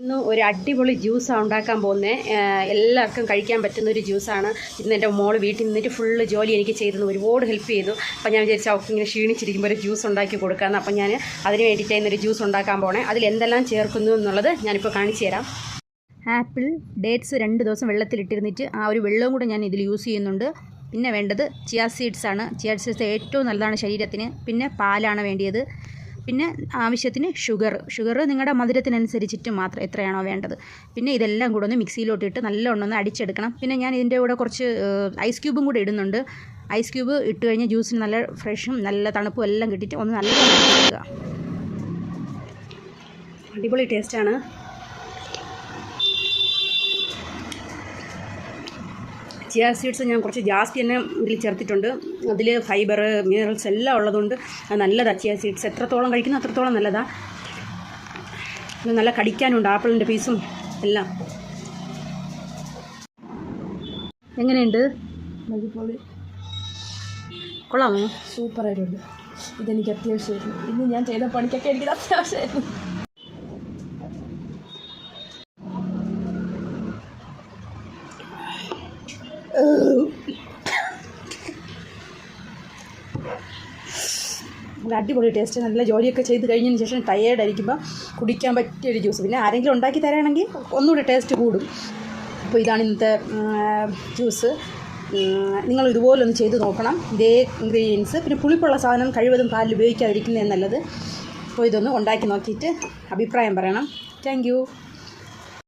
ഇന്ന് ഒരു അടിപൊളി ജ്യൂസാണ് ഉണ്ടാക്കാൻ പോകുന്നത്. എല്ലാവർക്കും കഴിക്കാൻ പറ്റുന്ന ഒരു ജ്യൂസാണ്. ഇന്ന് എൻ്റെ മോള് വീട്ടിൽ നിന്നിട്ട് ഫുള്ള് ജോലി എനിക്ക് ചെയ്തെന്ന് ഒരുപാട് ഹെൽപ്പ് ചെയ്തു. അപ്പോൾ ഞാൻ വിചാരിച്ചു അവർക്ക് ഇങ്ങനെ ക്ഷീണിച്ചിരിക്കുമ്പോൾ ഒരു ജ്യൂസ് ഉണ്ടാക്കി കൊടുക്കാമെന്ന്. അപ്പോൾ ഞാൻ അതിന് വേണ്ടിയിട്ട് ഇന്നൊരു ജ്യൂസ് ഉണ്ടാക്കാൻ പോണേ. അതിൽ എന്തെല്ലാം ചേർക്കുന്നു എന്നുള്ളത് ഞാനിപ്പോൾ കാണിച്ചു തരാം. ആപ്പിൾ, ഡേറ്റ്സ് 2 ദിവസം വെള്ളത്തിലിട്ടിരുന്നിട്ട് ആ ഒരു വെള്ളവും കൂടെ ഞാൻ ഇതിൽ യൂസ് ചെയ്യുന്നുണ്ട്. പിന്നെ വേണ്ടത് ചിയ സീഡ്സ് ആണ്. ചിയ സീഡ്സ് ഏറ്റവും നല്ലതാണ് ശരീരത്തിന്. പിന്നെ പാലാണ് വേണ്ടിയത്. പിന്നെ ആവശ്യത്തിന് ഷുഗർ നിങ്ങളുടെ മധുരത്തിനനുസരിച്ചിട്ട് മാത്രം എത്രയാണോ വേണ്ടത്. പിന്നെ ഇതെല്ലാം കൂടെ ഒന്ന് മിക്സിയിലോട്ടിട്ട് നല്ലോണം ഒന്ന് അടിച്ചെടുക്കണം. പിന്നെ ഞാൻ ഇതിൻ്റെ കൂടെ കുറച്ച് ഐസ് ക്യൂബും കൂടെ ഇടുന്നുണ്ട്. ഐസ് ക്യൂബ് ഇട്ട് കഴിഞ്ഞാൽ ജ്യൂസിന് നല്ല ഫ്രഷും നല്ല തണുപ്പും എല്ലാം കിട്ടിയിട്ട് ഒന്ന് നല്ലോണം അടിച്ചെടുക്കുക. അടിപൊളി ടേസ്റ്റാണ്. ചിയ സീഡ്സ് ഞാൻ കുറച്ച് ജാസ്തി തന്നെ ഇതിൽ ചേർത്തിട്ടുണ്ട്. അതിൽ ഫൈബർ, മിനറൽസ് എല്ലാം ഉള്ളതുകൊണ്ട് അത് നല്ലതാണ്. ചിയ സീഡ്സ് എത്രത്തോളം കഴിക്കുന്നു അത്രത്തോളം നല്ലതാണ്. ഇത് നല്ല കടിക്കാനുണ്ട്, ആപ്പിളിൻ്റെ പീസും എല്ലാം. എങ്ങനെയുണ്ട്? കൊള്ളാമോ? സൂപ്പറായിട്ടുണ്ട്. ഇതെനിക്ക് അത്യാവശ്യമായിരുന്നു. ഇന്ന് ഞാൻ ചെയ്ത പണിക്കൊക്കെ എനിക്കിത് അത്യാവശ്യമായിരുന്നു. അടിപൊളി ടേസ്റ്റ്. നല്ല ജോലിയൊക്കെ ചെയ്ത് കഴിഞ്ഞതിന് ശേഷം ടയേർഡ് ആയിരിക്കുമ്പോൾ കുടിക്കാൻ പറ്റിയൊരു ജ്യൂസ്. പിന്നെ ആരെങ്കിലും ഉണ്ടാക്കി തരാണെങ്കിൽ ഒന്നുകൂടി ടേസ്റ്റ് കൂടും. അപ്പോൾ ഇതാണ് ഇന്നത്തെ ജ്യൂസ്. നിങ്ങൾ ഇതുപോലെ ഒന്ന് ചെയ്ത് നോക്കണം. ഇതേ ഇൻഗ്രീഡിയൻസ്. പിന്നെ പുളിപ്പുള്ള സാധനം കഴിവതും പാലിൽ ഉപയോഗിക്കാതിരിക്കുന്നതാണ് നല്ലത്. അപ്പോൾ ഇതൊന്ന് ഉണ്ടാക്കി നോക്കിയിട്ട് അഭിപ്രായം പറയണം. Thank you.